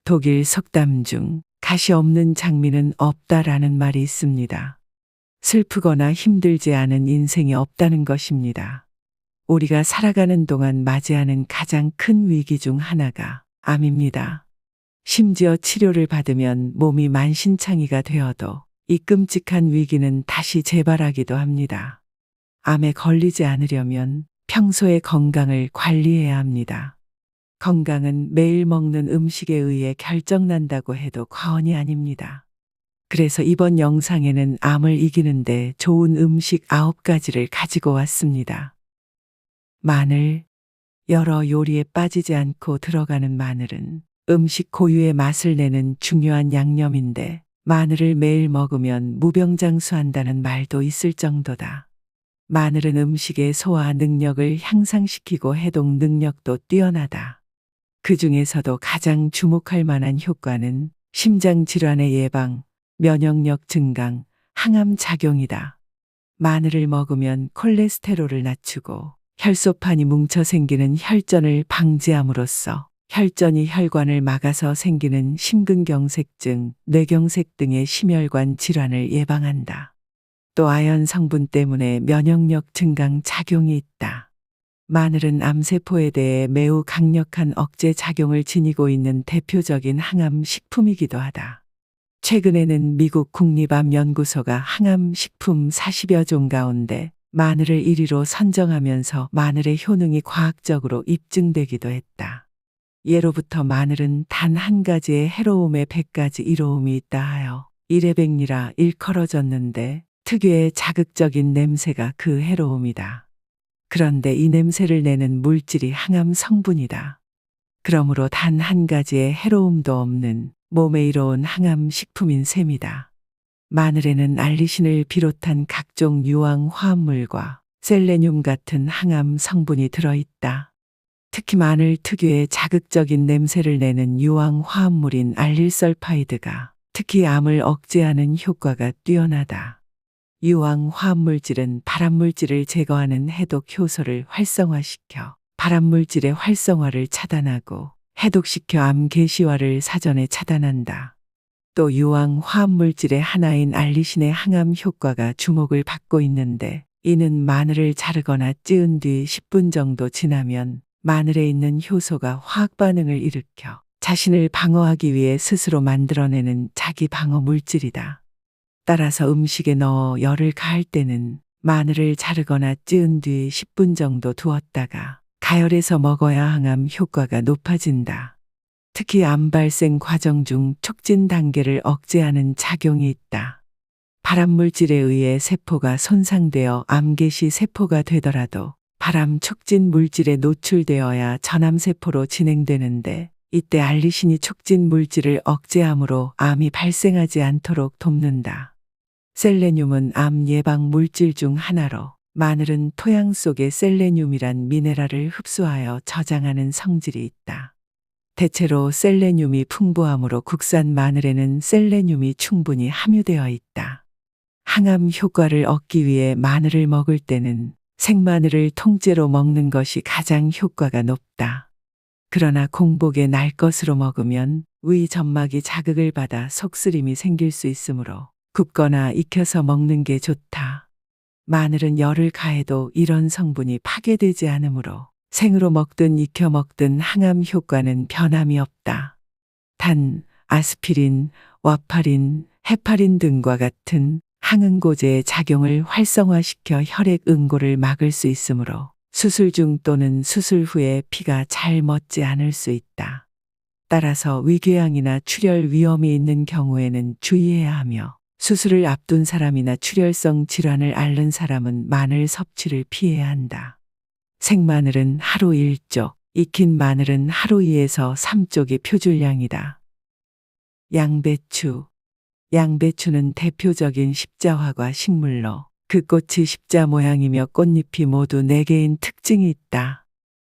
독일 속담 중 가시 없는 장미는 없다라는 말이 있습니다. 슬프거나 힘들지 않은 인생이 없다는 것입니다. 우리가 살아가는 동안 맞이하는 가장 큰 위기 중 하나가 암입니다. 심지어 치료를 받으면 몸이 만신창이가 되어도 이 끔찍한 위기는 다시 재발하기도 합니다. 암에 걸리지 않으려면 평소에 건강을 관리해야 합니다. 건강은 매일 먹는 음식에 의해 결정난다고 해도 과언이 아닙니다. 그래서 이번 영상에는 암을 이기는데 좋은 음식 9가지를 가지고 왔습니다. 마늘. 여러 요리에 빠지지 않고 들어가는 마늘은 음식 고유의 맛을 내는 중요한 양념인데 마늘을 매일 먹으면 무병장수한다는 말도 있을 정도다. 마늘은 음식의 소화 능력을 향상시키고 해독 능력도 뛰어나다. 그 중에서도 가장 주목할 만한 효과는 심장 질환의 예방, 면역력 증강, 항암 작용이다. 마늘을 먹으면 콜레스테롤을 낮추고 혈소판이 뭉쳐 생기는 혈전을 방지함으로써 혈전이 혈관을 막아서 생기는 심근경색증, 뇌경색 등의 심혈관 질환을 예방한다. 또 아연 성분 때문에 면역력 증강 작용이 있다. 마늘은 암세포에 대해 매우 강력한 억제 작용을 지니고 있는 대표적인 항암 식품이기도 하다. 최근에는 미국 국립암연구소가 항암 식품 40여 종 가운데 마늘을 1위로 선정하면서 마늘의 효능이 과학적으로 입증되기도 했다. 예로부터 마늘은 단 한 가지의 해로움에 100가지 이로움이 있다 하여 이래백리라 일컬어졌는데 특유의 자극적인 냄새가 그 해로움이다. 그런데 이 냄새를 내는 물질이 항암 성분이다. 그러므로 단 한 가지의 해로움도 없는 몸에 이로운 항암 식품인 셈이다. 마늘에는 알리신을 비롯한 각종 유황 화합물과 셀레늄 같은 항암 성분이 들어있다. 특히 마늘 특유의 자극적인 냄새를 내는 유황 화합물인 알릴설파이드가 특히 암을 억제하는 효과가 뛰어나다. 유황 화합물질은 발암물질을 제거하는 해독 효소를 활성화시켜 발암물질의 활성화를 차단하고 해독시켜 암 개시화를 사전에 차단한다. 또 유황 화합물질의 하나인 알리신의 항암 효과가 주목을 받고 있는데 이는 마늘을 자르거나 찌은 뒤 10분 정도 지나면 마늘에 있는 효소가 화학 반응을 일으켜 자신을 방어하기 위해 스스로 만들어내는 자기 방어 물질이다. 따라서 음식에 넣어 열을 가할 때는 마늘을 자르거나 찌은 뒤 10분 정도 두었다가 가열해서 먹어야 항암 효과가 높아진다. 특히 암 발생 과정 중 촉진 단계를 억제하는 작용이 있다. 발암물질에 의해 세포가 손상되어 암개시 세포가 되더라도 발암 촉진 물질에 노출되어야 전암세포로 진행되는데 이때 알리신이 촉진 물질을 억제함으로 암이 발생하지 않도록 돕는다. 셀레늄은 암 예방 물질 중 하나로 마늘은 토양 속에 셀레늄이란 미네랄을 흡수하여 저장하는 성질이 있다. 대체로 셀레늄이 풍부하므로 국산 마늘에는 셀레늄이 충분히 함유되어 있다. 항암 효과를 얻기 위해 마늘을 먹을 때는 생마늘을 통째로 먹는 것이 가장 효과가 높다. 그러나 공복에 날 것으로 먹으면 위 점막이 자극을 받아 속쓰림이 생길 수 있으므로 굽거나 익혀서 먹는 게 좋다. 마늘은 열을 가해도 이런 성분이 파괴되지 않으므로 생으로 먹든 익혀 먹든 항암 효과는 변함이 없다. 단, 아스피린, 와파린, 헤파린 등과 같은 항응고제의 작용을 활성화시켜 혈액 응고를 막을 수 있으므로 수술 중 또는 수술 후에 피가 잘 멎지 않을 수 있다. 따라서 위궤양이나 출혈 위험이 있는 경우에는 주의해야 하며 수술을 앞둔 사람이나 출혈성 질환을 앓는 사람은 마늘 섭취를 피해야 한다. 생마늘은 하루 1쪽, 익힌 마늘은 하루 2에서 3쪽이 표준량이다. 양배추. 양배추는 대표적인 십자화과 식물로 그 꽃이 십자 모양이며 꽃잎이 모두 4개인 특징이 있다.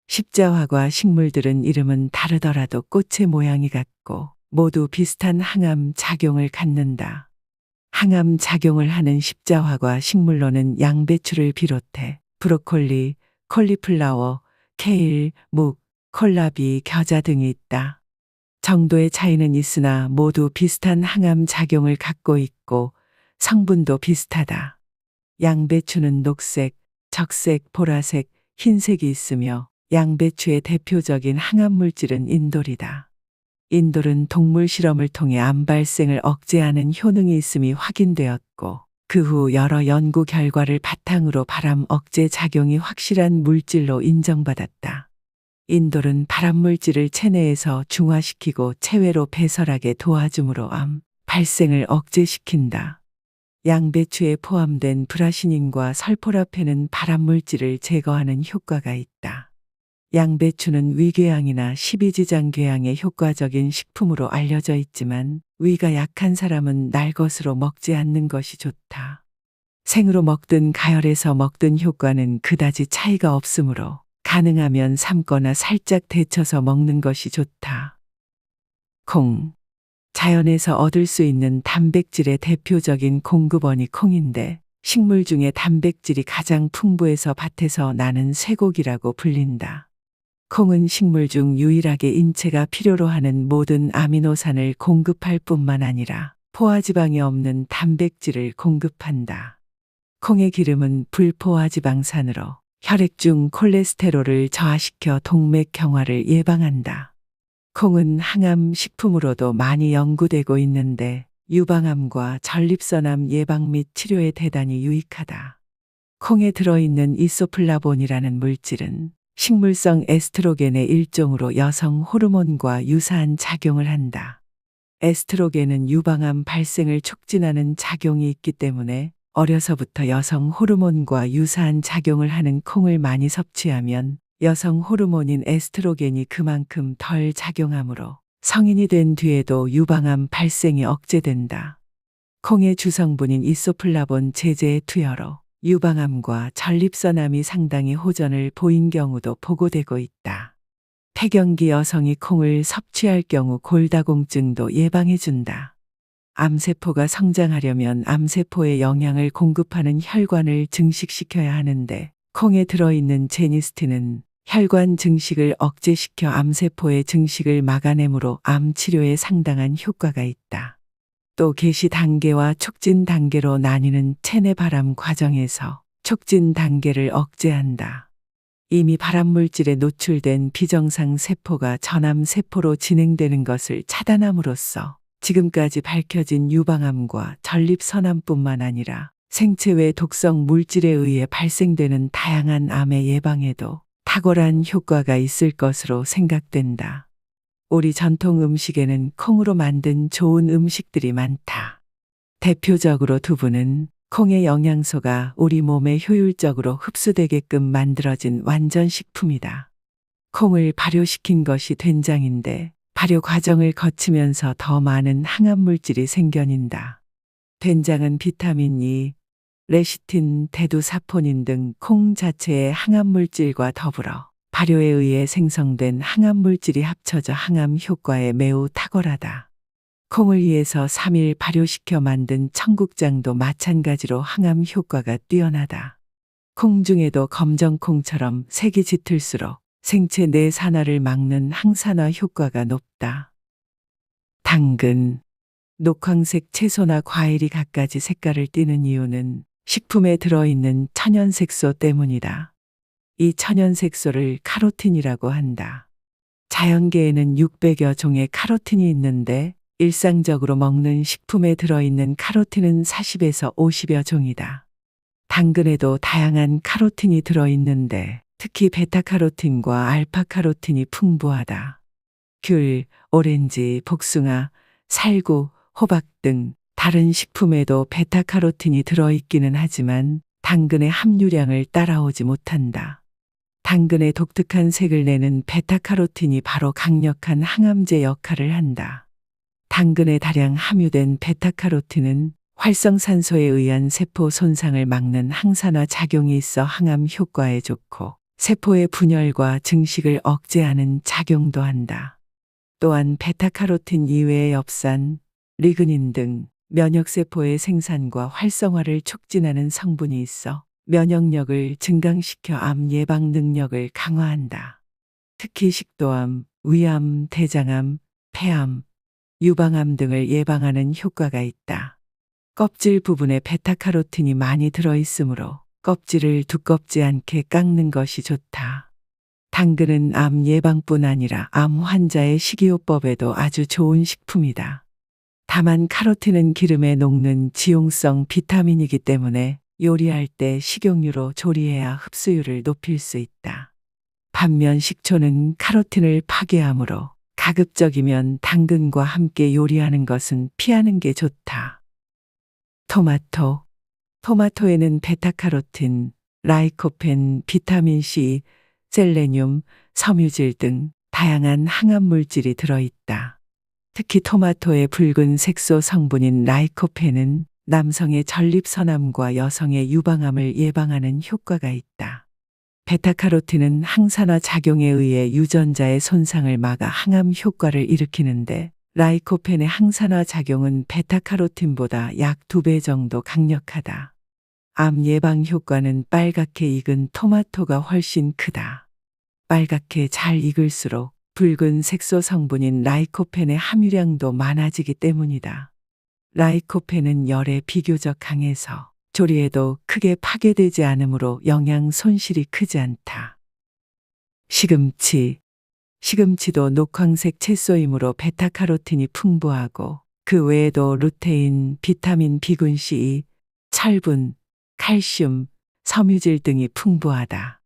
십자화과 식물들은 이름은 다르더라도 꽃의 모양이 같고 모두 비슷한 항암 작용을 갖는다. 항암 작용을 하는 십자화과 식물로는 양배추를 비롯해 브로콜리, 콜리플라워, 케일, 묵, 콜라비, 겨자 등이 있다. 정도의 차이는 있으나 모두 비슷한 항암 작용을 갖고 있고 성분도 비슷하다. 양배추는 녹색, 적색, 보라색, 흰색이 있으며 양배추의 대표적인 항암 물질은 인돌이다. 인돌은 동물 실험을 통해 암 발생을 억제하는 효능이 있음이 확인되었고 그 후 여러 연구 결과를 바탕으로 발암 억제 작용이 확실한 물질로 인정받았다. 인돌은 발암 물질을 체내에서 중화시키고 체외로 배설하게 도와주므로 암 발생을 억제시킨다. 양배추에 포함된 브라시닌과 설포라펜은 발암 물질을 제거하는 효과가 있다. 양배추는 위궤양이나 십이지장궤양에 효과적인 식품으로 알려져 있지만 위가 약한 사람은 날것으로 먹지 않는 것이 좋다. 생으로 먹든 가열해서 먹든 효과는 그다지 차이가 없으므로 가능하면 삶거나 살짝 데쳐서 먹는 것이 좋다. 콩. 자연에서 얻을 수 있는 단백질의 대표적인 공급원이 콩인데 식물 중에 단백질이 가장 풍부해서 밭에서 나는 쇠고기라고 불린다. 콩은 식물 중 유일하게 인체가 필요로 하는 모든 아미노산을 공급할 뿐만 아니라 포화지방이 없는 단백질을 공급한다. 콩의 기름은 불포화지방산으로 혈액 중 콜레스테롤을 저하시켜 동맥경화를 예방한다. 콩은 항암 식품으로도 많이 연구되고 있는데 유방암과 전립선암 예방 및 치료에 대단히 유익하다. 콩에 들어있는 이소플라본이라는 물질은 식물성 에스트로겐의 일종으로 여성 호르몬과 유사한 작용을 한다. 에스트로겐은 유방암 발생을 촉진하는 작용이 있기 때문에 어려서부터 여성 호르몬과 유사한 작용을 하는 콩을 많이 섭취하면 여성 호르몬인 에스트로겐이 그만큼 덜 작용하므로 성인이 된 뒤에도 유방암 발생이 억제된다. 콩의 주성분인 이소플라본 제제의 투여로 유방암과 전립선암이 상당히 호전을 보인 경우도 보고되고 있다. 폐경기 여성이 콩을 섭취할 경우 골다공증도 예방해준다. 암세포가 성장하려면 암세포에 영양을 공급하는 혈관을 증식시켜야 하는데 콩에 들어있는 제니스틴은 혈관 증식을 억제시켜 암세포의 증식을 막아내므로 암 치료에 상당한 효과가 있다. 또 개시 단계와 촉진 단계로 나뉘는 체내 발암 과정에서 촉진 단계를 억제한다. 이미 발암 물질에 노출된 비정상 세포가 전암 세포로 진행되는 것을 차단함으로써 지금까지 밝혀진 유방암과 전립선암뿐만 아니라 생체 외 독성 물질에 의해 발생되는 다양한 암의 예방에도 탁월한 효과가 있을 것으로 생각된다. 우리 전통 음식에는 콩으로 만든 좋은 음식들이 많다. 대표적으로 두부는 콩의 영양소가 우리 몸에 효율적으로 흡수되게끔 만들어진 완전 식품이다. 콩을 발효시킨 것이 된장인데 발효 과정을 거치면서 더 많은 항암 물질이 생겨낸다. 된장은 비타민 E, 레시틴, 대두사포닌 등 콩 자체의 항암 물질과 더불어 발효에 의해 생성된 항암 물질이 합쳐져 항암 효과에 매우 탁월하다. 콩을 위해서 3일 발효시켜 만든 청국장도 마찬가지로 항암 효과가 뛰어나다. 콩 중에도 검정콩처럼 색이 짙을수록 생체 내 산화를 막는 항산화 효과가 높다. 당근. 녹황색 채소나 과일이 갖가지 색깔을 띠는 이유는 식품에 들어있는 천연색소 때문이다. 이 천연색소를 카로틴이라고 한다. 자연계에는 600여 종의 카로틴이 있는데 일상적으로 먹는 식품에 들어있는 카로틴은 40에서 50여 종이다. 당근에도 다양한 카로틴이 들어있는데 특히 베타카로틴과 알파카로틴이 풍부하다. 귤, 오렌지, 복숭아, 살구, 호박 등 다른 식품에도 베타카로틴이 들어있기는 하지만 당근의 함유량을 따라오지 못한다. 당근의 독특한 색을 내는 베타카로틴이 바로 강력한 항암제 역할을 한다. 당근에 다량 함유된 베타카로틴은 활성산소에 의한 세포 손상을 막는 항산화 작용이 있어 항암 효과에 좋고 세포의 분열과 증식을 억제하는 작용도 한다. 또한 베타카로틴 이외의 엽산, 리그닌 등 면역세포의 생산과 활성화를 촉진하는 성분이 있어 면역력을 증강시켜 암 예방 능력을 강화한다. 특히 식도암, 위암, 대장암, 폐암, 유방암 등을 예방하는 효과가 있다. 껍질 부분에 베타카로틴이 많이 들어있으므로 껍질을 두껍지 않게 깎는 것이 좋다. 당근은 암 예방뿐 아니라 암 환자의 식이요법에도 아주 좋은 식품이다. 다만 카로틴은 기름에 녹는 지용성 비타민이기 때문에 요리할 때 식용유로 조리해야 흡수율을 높일 수 있다. 반면 식초는 카로틴을 파괴하므로 가급적이면 당근과 함께 요리하는 것은 피하는 게 좋다. 토마토. 토마토에는 베타카로틴, 라이코펜, 비타민C, 셀레늄, 섬유질 등 다양한 항암 물질이 들어있다. 특히 토마토의 붉은 색소 성분인 라이코펜은 남성의 전립선암과 여성의 유방암을 예방하는 효과가 있다. 베타카로틴은 항산화 작용에 의해 유전자의 손상을 막아 항암 효과를 일으키는데 라이코펜의 항산화 작용은 베타카로틴보다 약 2배 정도 강력하다. 암 예방 효과는 빨갛게 익은 토마토가 훨씬 크다. 빨갛게 잘 익을수록 붉은 색소 성분인 라이코펜의 함유량도 많아지기 때문이다. 라이코펜은 열에 비교적 강해서 조리에도 크게 파괴되지 않으므로 영양 손실이 크지 않다. 시금치. 시금치도 녹황색 채소이므로 베타카로틴이 풍부하고 그 외에도 루테인, 비타민 B군 C, 철분, 칼슘, 섬유질 등이 풍부하다.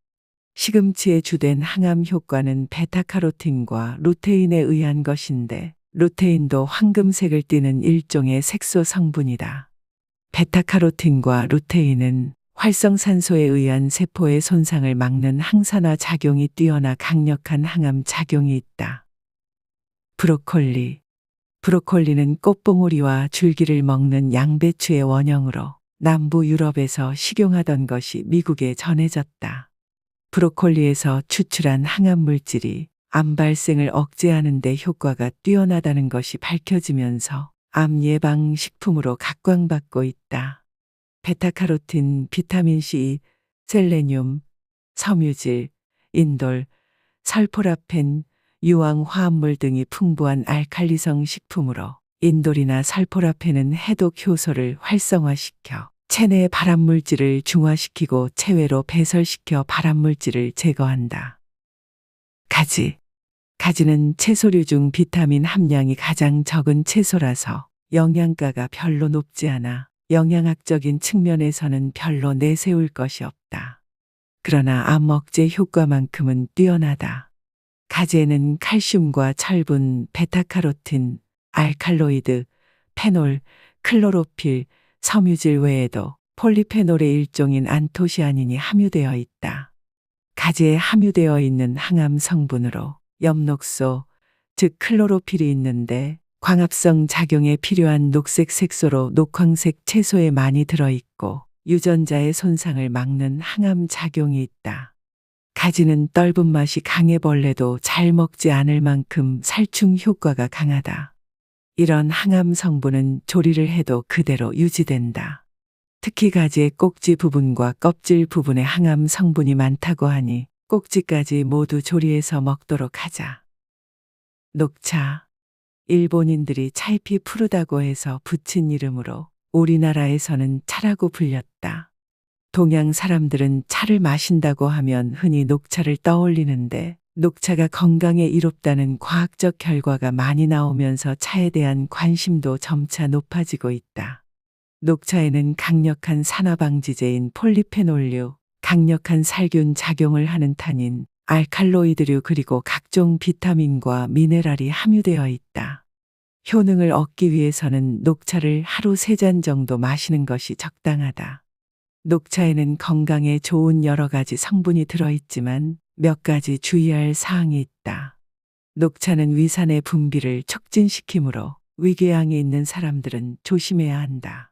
시금치의 주된 항암 효과는 베타카로틴과 루테인에 의한 것인데 루테인도 황금색을 띠는 일종의 색소 성분이다. 베타카로틴과 루테인은 활성산소에 의한 세포의 손상을 막는 항산화 작용이 뛰어나 강력한 항암 작용이 있다. 브로콜리. 브로콜리는 꽃봉오리와 줄기를 먹는 양배추의 원형으로 남부 유럽에서 식용하던 것이 미국에 전해졌다. 브로콜리에서 추출한 항암 물질이 암 발생을 억제하는 데 효과가 뛰어나다는 것이 밝혀지면서 암 예방 식품으로 각광받고 있다. 베타카로틴, 비타민C, 셀레늄, 섬유질, 인돌, 설포라펜, 유황 화합물 등이 풍부한 알칼리성 식품으로 인돌이나 설포라펜은 해독 효소를 활성화시켜 체내의 발암물질을 중화시키고 체외로 배설시켜 발암물질을 제거한다. 가지. 가지는 채소류 중 비타민 함량이 가장 적은 채소라서 영양가가 별로 높지 않아 영양학적인 측면에서는 별로 내세울 것이 없다. 그러나 암 억제 효과만큼은 뛰어나다. 가지에는 칼슘과 철분, 베타카로틴, 알칼로이드, 페놀, 클로로필, 섬유질 외에도 폴리페놀의 일종인 안토시아닌이 함유되어 있다. 가지에 함유되어 있는 항암 성분으로 엽록소, 즉 클로로필이 있는데 광합성 작용에 필요한 녹색 색소로 녹황색 채소에 많이 들어있고 유전자의 손상을 막는 항암 작용이 있다. 가지는 떫은 맛이 강해 벌레도 잘 먹지 않을 만큼 살충 효과가 강하다. 이런 항암 성분은 조리를 해도 그대로 유지된다. 특히 가지의 꼭지 부분과 껍질 부분에 항암 성분이 많다고 하니 꼭지까지 모두 조리해서 먹도록 하자. 녹차. 일본인들이 차잎이 푸르다고 해서 붙인 이름으로 우리나라에서는 차라고 불렸다. 동양 사람들은 차를 마신다고 하면 흔히 녹차를 떠올리는데 녹차가 건강에 이롭다는 과학적 결과가 많이 나오면서 차에 대한 관심도 점차 높아지고 있다. 녹차에는 강력한 산화방지제인 폴리페놀류, 강력한 살균 작용을 하는 타닌, 알칼로이드류 그리고 각종 비타민과 미네랄이 함유되어 있다. 효능을 얻기 위해서는 녹차를 하루 3잔 정도 마시는 것이 적당하다. 녹차에는 건강에 좋은 여러 가지 성분이 들어있지만 몇 가지 주의할 사항이 있다. 녹차는 위산의 분비를 촉진시키므로 위궤양이 있는 사람들은 조심해야 한다.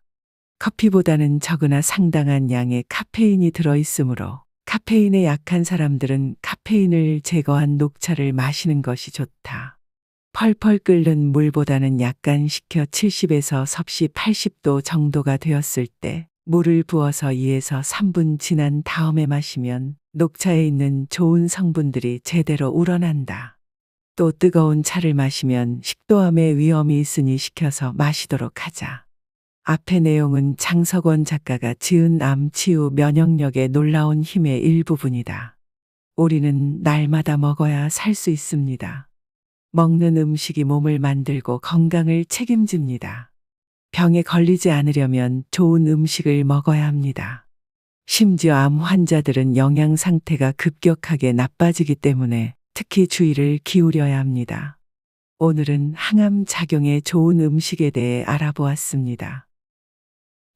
커피보다는 적으나 상당한 양의 카페인이 들어있으므로 카페인에 약한 사람들은 카페인을 제거한 녹차를 마시는 것이 좋다. 펄펄 끓는 물보다는 약간 식혀 70에서 섭씨 80도 정도가 되었을 때 물을 부어서 2에서 3분 지난 다음에 마시면 녹차에 있는 좋은 성분들이 제대로 우러난다. 또 뜨거운 차를 마시면 식도암의 위험이 있으니 식혀서 마시도록 하자. 앞의 내용은 장석원 작가가 지은 암 치유 면역력의 놀라운 힘의 일부분이다. 우리는 날마다 먹어야 살 수 있습니다. 먹는 음식이 몸을 만들고 건강을 책임집니다. 병에 걸리지 않으려면 좋은 음식을 먹어야 합니다. 심지어 암 환자들은 영양 상태가 급격하게 나빠지기 때문에 특히 주의를 기울여야 합니다. 오늘은 항암 작용에 좋은 음식에 대해 알아보았습니다.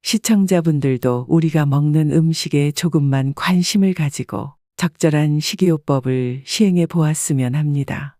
시청자분들도 우리가 먹는 음식에 조금만 관심을 가지고 적절한 식이요법을 시행해 보았으면 합니다.